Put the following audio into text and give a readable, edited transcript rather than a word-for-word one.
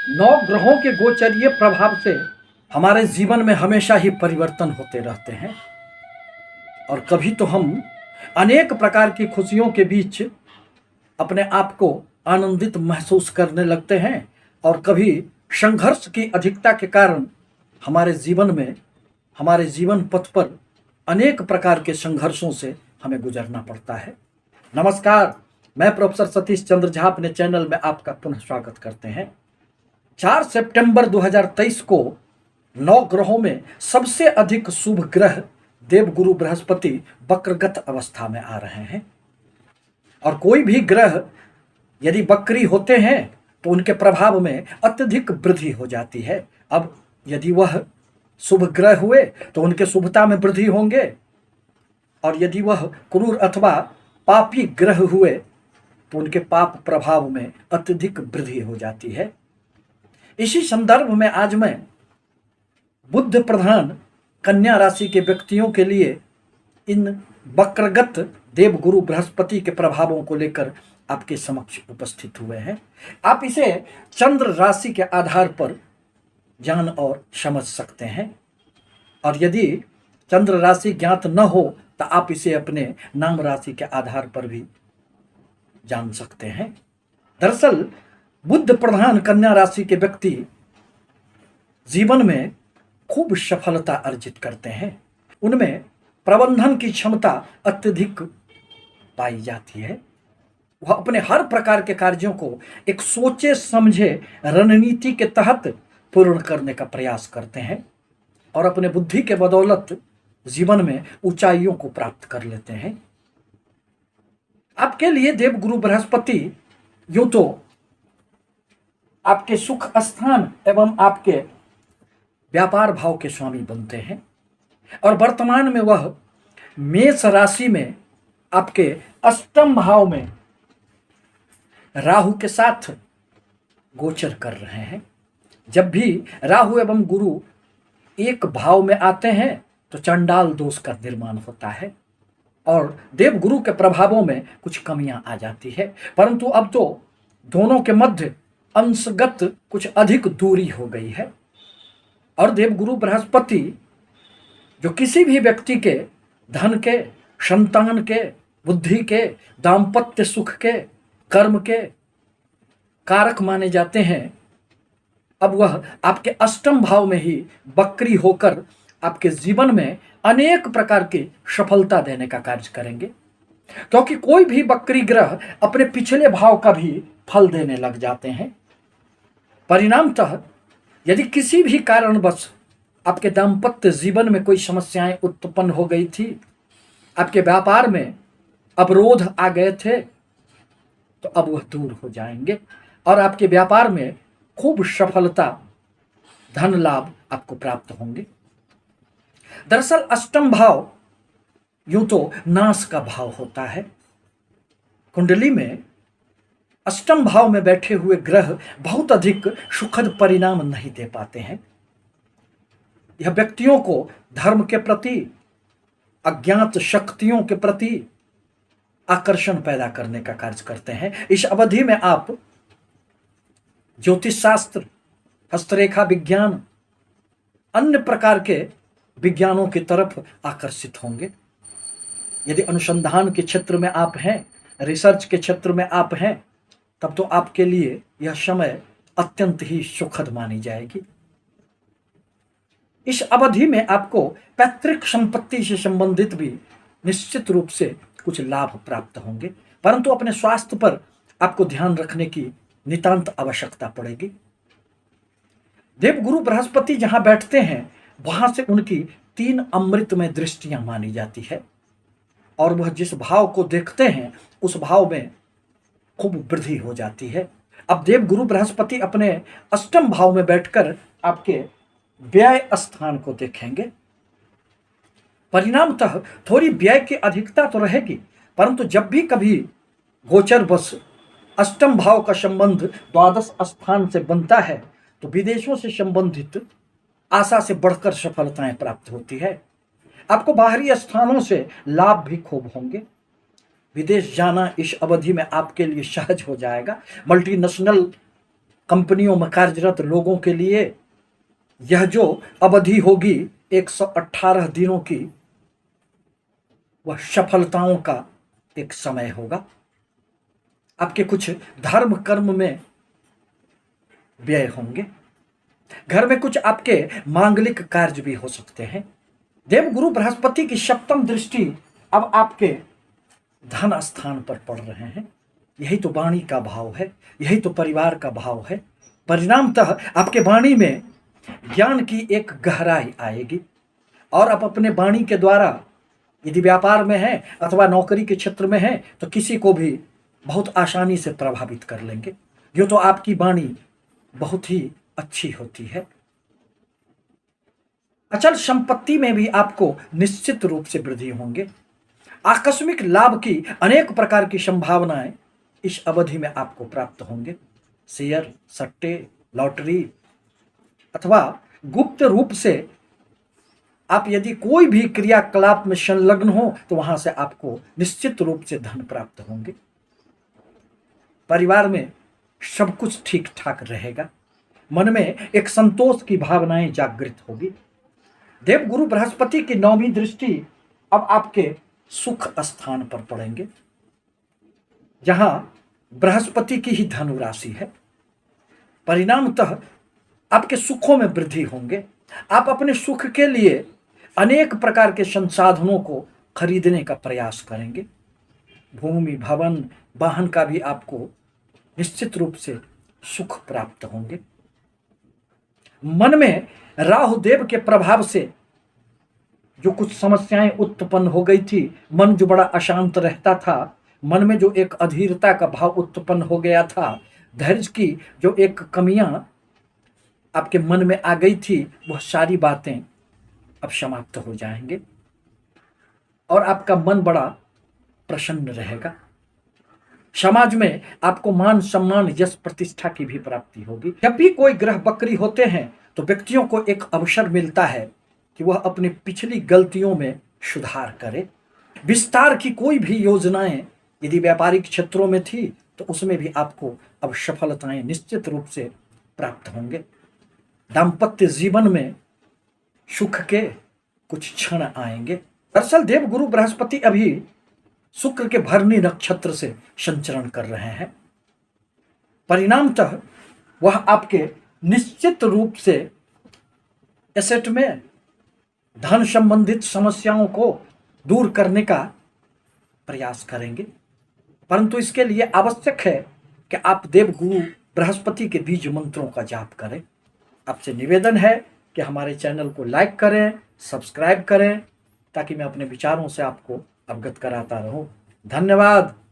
नौ ग्रहों के गोचरीय प्रभाव से हमारे जीवन में हमेशा ही परिवर्तन होते रहते हैं और कभी तो हम अनेक प्रकार की खुशियों के बीच अपने आप को आनंदित महसूस करने लगते हैं और कभी संघर्ष की अधिकता के कारण हमारे जीवन में हमारे जीवन पथ पर अनेक प्रकार के संघर्षों से हमें गुजरना पड़ता है। नमस्कार, मैं प्रोफेसर सतीश चंद्र झा अपने चैनल में आपका पुनः स्वागत करते हैं। 4 सितंबर 2023 को 9 ग्रहों में सबसे अधिक शुभ ग्रह देवगुरु बृहस्पति वक्रगत अवस्था में आ रहे हैं और कोई भी ग्रह यदि वक्री होते हैं तो उनके प्रभाव में अत्यधिक वृद्धि हो जाती है। अब यदि वह शुभ ग्रह हुए तो उनके शुभता में वृद्धि होंगे और यदि वह क्रूर अथवा पापी ग्रह हुए तो उनके पाप प्रभाव में अत्यधिक वृद्धि हो जाती है। इसी संदर्भ में आज मैं बुध प्रधान कन्या राशि के व्यक्तियों के लिए इन वक्रगत देवगुरु बृहस्पति के प्रभावों को लेकर आपके समक्ष उपस्थित हुए हैं। आप इसे चंद्र राशि के आधार पर जान और समझ सकते हैं और यदि चंद्र राशि ज्ञात न हो तो आप इसे अपने नाम राशि के आधार पर भी जान सकते हैं। दरअसल बुध प्रधान कन्या राशि के व्यक्ति जीवन में खूब सफलता अर्जित करते हैं। उनमें प्रबंधन की क्षमता अत्यधिक पाई जाती है। वह अपने हर प्रकार के कार्यों को एक सोचे समझे रणनीति के तहत पूर्ण करने का प्रयास करते हैं और अपने बुद्धि के बदौलत जीवन में ऊंचाइयों को प्राप्त कर लेते हैं। आपके लिए देवगुरु बृहस्पति यूं तो आपके सुख स्थान एवं आपके व्यापार भाव के स्वामी बनते हैं और वर्तमान में वह मेष राशि में आपके अष्टम भाव में राहु के साथ गोचर कर रहे हैं। जब भी राहु एवं गुरु एक भाव में आते हैं तो चंडाल दोष का निर्माण होता है और देवगुरु के प्रभावों में कुछ कमियां आ जाती है, परंतु अब तो दोनों के मध्य अंशगत कुछ अधिक दूरी हो गई है और देवगुरु बृहस्पति जो किसी भी व्यक्ति के धन के, संतान के, बुद्धि के, दाम्पत्य सुख के, कर्म के कारक माने जाते हैं, अब वह आपके अष्टम भाव में ही वक्री होकर आपके जीवन में अनेक प्रकार की सफलता देने का कार्य करेंगे, क्योंकि कोई भी वक्री ग्रह अपने पिछले भाव का भी फल देने लग जाते हैं। परिणामतः यदि किसी भी कारणवश आपके दाम्पत्य जीवन में कोई समस्याएं उत्पन्न हो गई थी, आपके व्यापार में अवरोध आ गए थे, तो अब वह दूर हो जाएंगे और आपके व्यापार में खूब सफलता, धन लाभ आपको प्राप्त होंगे। दरअसल अष्टम भाव यूं तो नाश का भाव होता है। कुंडली में अष्टम भाव में बैठे हुए ग्रह बहुत अधिक सुखद परिणाम नहीं दे पाते हैं। यह व्यक्तियों को धर्म के प्रति, अज्ञात शक्तियों के प्रति आकर्षण पैदा करने का कार्य करते हैं। इस अवधि में आप ज्योतिष शास्त्र, हस्तरेखा विज्ञान, अन्य प्रकार के विज्ञानों की तरफ आकर्षित होंगे। यदि अनुसंधान के क्षेत्र में आप हैं, रिसर्च के क्षेत्र में आप हैं, तब तो आपके लिए यह समय अत्यंत ही सुखद मानी जाएगी। इस अवधि में आपको पैतृक संपत्ति से संबंधित भी निश्चित रूप से कुछ लाभ प्राप्त होंगे, परंतु अपने स्वास्थ्य पर आपको ध्यान रखने की नितांत आवश्यकता पड़ेगी। देवगुरु बृहस्पति जहां बैठते हैं वहां से उनकी 3 अमृतमय दृष्टियां मानी जाती है और वह जिस भाव को देखते हैं उस भाव में खूब वृद्धि हो जाती है। अब देवगुरु बृहस्पति अपने अष्टम भाव में बैठकर आपके व्यय स्थान को देखेंगे। परिणामतः थोड़ी व्यय की अधिकता तो रहेगी, परंतु जब भी कभी गोचर बस अष्टम भाव का संबंध द्वादश स्थान से बनता है तो विदेशों से संबंधित आशा से बढ़कर सफलताएं प्राप्त होती है। आपको बाहरी स्थानों से लाभ भी खूब होंगे। विदेश जाना इस अवधि में आपके लिए सहज हो जाएगा। मल्टीनेशनल कंपनियों में कार्यरत लोगों के लिए यह जो अवधि होगी 118 दिनों की, वह सफलताओं का एक समय होगा। आपके कुछ धर्म कर्म में व्यय होंगे। घर में कुछ आपके मांगलिक कार्य भी हो सकते हैं। देवगुरु बृहस्पति की सप्तम दृष्टि अब आपके धन स्थान पर पड़ रहे हैं। यही तो वाणी का भाव है, यही तो परिवार का भाव है। परिणामतः आपके वाणी में ज्ञान की एक गहराई आएगी और आप अपने वाणी के द्वारा यदि व्यापार में है अथवा नौकरी के क्षेत्र में है तो किसी को भी बहुत आसानी से प्रभावित कर लेंगे। यो तो आपकी वाणी बहुत ही अच्छी होती है। अचल संपत्ति में भी आपको निश्चित रूप से वृद्धि होंगे। आकस्मिक लाभ की अनेक प्रकार की संभावनाएं इस अवधि में आपको प्राप्त होंगे। शेयर, सट्टे, लॉटरी अथवा गुप्त रूप से आप यदि कोई भी क्रियाकलाप में संलग्न हो तो वहां से आपको निश्चित रूप से धन प्राप्त होंगे। परिवार में सब कुछ ठीक ठाक रहेगा। मन में एक संतोष की भावनाएं जागृत होगी। देवगुरु बृहस्पति की 9वीं दृष्टि अब आपके सुख स्थान पर पड़ेंगे, जहां बृहस्पति की ही धनु राशि है। परिणामतः आपके सुखों में वृद्धि होंगे। आप अपने सुख के लिए अनेक प्रकार के संसाधनों को खरीदने का प्रयास करेंगे। भूमि, भवन, वाहन का भी आपको निश्चित रूप से सुख प्राप्त होंगे। मन में राहु देव के प्रभाव से जो कुछ समस्याएं उत्पन्न हो गई थी, मन जो बड़ा अशांत रहता था, मन में जो एक अधीरता का भाव उत्पन्न हो गया था, धैर्य की जो एक कमियां आपके मन में आ गई थी, वह सारी बातें अब समाप्त हो जाएंगे और आपका मन बड़ा प्रसन्न रहेगा। समाज में आपको मान सम्मान, यश, प्रतिष्ठा की भी प्राप्ति होगी। जब भी कोई ग्रह वक्री होते हैं तो व्यक्तियों को एक अवसर मिलता है कि वह अपनी पिछली गलतियों में सुधार करे। विस्तार की कोई भी योजनाएं यदि व्यापारिक क्षेत्रों में थी तो उसमें भी आपको अब सफलताएं निश्चित रूप से प्राप्त होंगे। दाम्पत्य जीवन में सुख के कुछ क्षण आएंगे। दरअसल देवगुरु बृहस्पति अभी शुक्र के भरणी नक्षत्र से संचरण कर रहे हैं। परिणामतः वह आपके निश्चित रूप से एसेट में धन संबंधित समस्याओं को दूर करने का प्रयास करेंगे, परंतु इसके लिए आवश्यक है कि आप देवगुरु बृहस्पति के बीज मंत्रों का जाप करें। आपसे निवेदन है कि हमारे चैनल को लाइक करें, सब्सक्राइब करें, ताकि मैं अपने विचारों से आपको अवगत कराता रहूं। धन्यवाद।